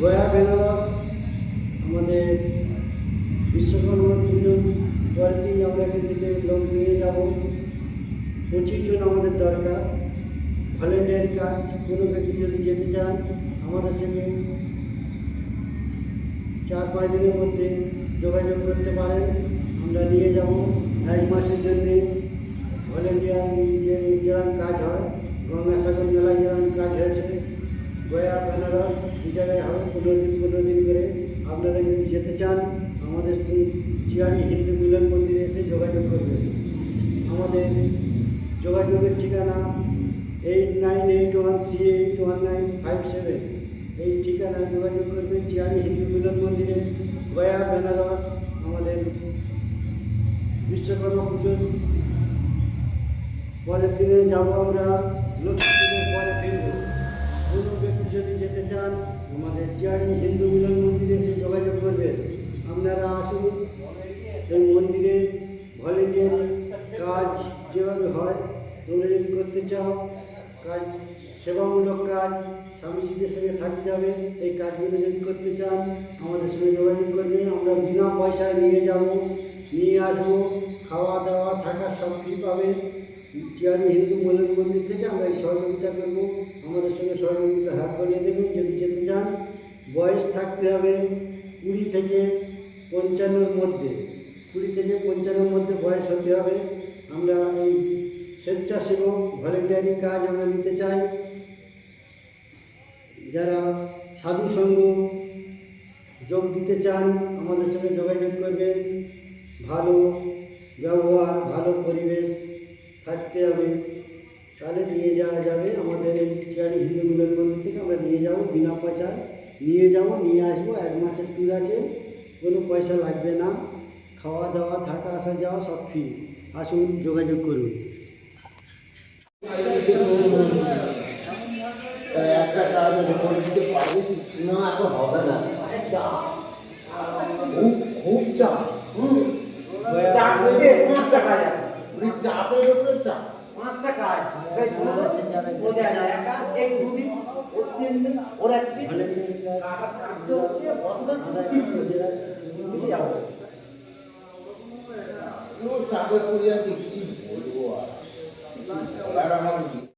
গয়া বেনারস আমাদের বিশ্বকর্মা পুজোর পরের দিন আমরা এখান থেকে লোক নিয়ে যাব। 25 জন আমাদের দরকার। ভলেন্টিয়ার কাজ, কোনো ব্যক্তি যদি যেতে চান আমাদের সঙ্গে 4-5 দিনের মধ্যে যোগাযোগ করতে পারেন। আমরা নিয়ে যাব 1 মাসের জন্যে। ভলেন্টিয়ার যেরকম কাজ হয়, গঙ্গাসাগর মেলায় যেরকম কাজ হয়েছে, গয়া বেনারস এই জায়গায় হবে 15 দিন করে। আপনারা যদি যেতে চান আমাদের চিয়াড়ি হিন্দু মিলন মন্দিরে এসে যোগাযোগ করবেন। আমাদের যোগাযোগের ঠিকানা 8981381957। এই ঠিকানায় যোগাযোগ করবেন। চিয়াড়ি হিন্দু মিলন মন্দিরে, গয়া বেনারস। আমাদের বিশ্বকর্মা পুজোর পরের দিনে যাব আমরা, লক্ষ্মী পুজোর পরে ফিরব। কোনো ব্যক্তি যদি যেতে চান আমাদের চিয়াড়ি হিন্দু মিলন মন্দিরে এসে যোগাযোগ করবেন। আপনারা আসুন। এই মন্দিরে ভলেন্টিয়ার কাজ যেভাবে হয়, তোমরা যদি করতে চাও, কাজ সেবামূলক কাজ, স্বামীজিদের সঙ্গে থাকতে হবে। এই কাজগুলো যদি করতে চান আমাদের সঙ্গে যোগাযোগ করবেন। আমরা বিনা পয়সায় নিয়ে যাব, নিয়ে আসবো। খাওয়া দাওয়া থাকা সব ফ্রি পাবেন। চিয়াড়ি হিন্দু মিলন মন্দির থেকে আমরা এই সহযোগিতা করব। আমাদের সঙ্গে সহযোগিতা হাত বাড়িয়ে দেবেন যদি যেতে চান। বয়স থাকতে হবে 20 থেকে 55 মধ্যে। 20 থেকে 55 মধ্যে বয়স হতে হবে। আমরা এই স্বেচ্ছাসেবক ভলেন্টিয়ারি কাজ আমরা নিতে চাই। যারা সাধু সঙ্গ যোগ দিতে চান আমাদের সঙ্গে যোগাযোগ করবেন। ভালো ব্যবহার, ভালো পরিবেশ থাকতে হবে, তাহলে নিয়ে যাওয়া যাবে। আমাদের এই চিয়াড়ি হিন্দু মিলন মন্দির থেকে আমরা নিয়ে যাব, বিনা পয়সায় নিয়ে যাব, নিয়ে আসবো। 1 মাসের ট্যুর আছে, কোনো পয়সা লাগবে না। খাওয়া দাওয়া থাকা আসা যাওয়া সব ফ্রি। আসুন, যোগাযোগ করুন। একটা কাজ করে দিতে পারবে না, এখন হবে না। খুব চাপ। চাপের উপরে চাপ। 5 টাকা ওর একদিন কাটতে হচ্ছে, চাপে পড়ে আছে, কি বলবো আর।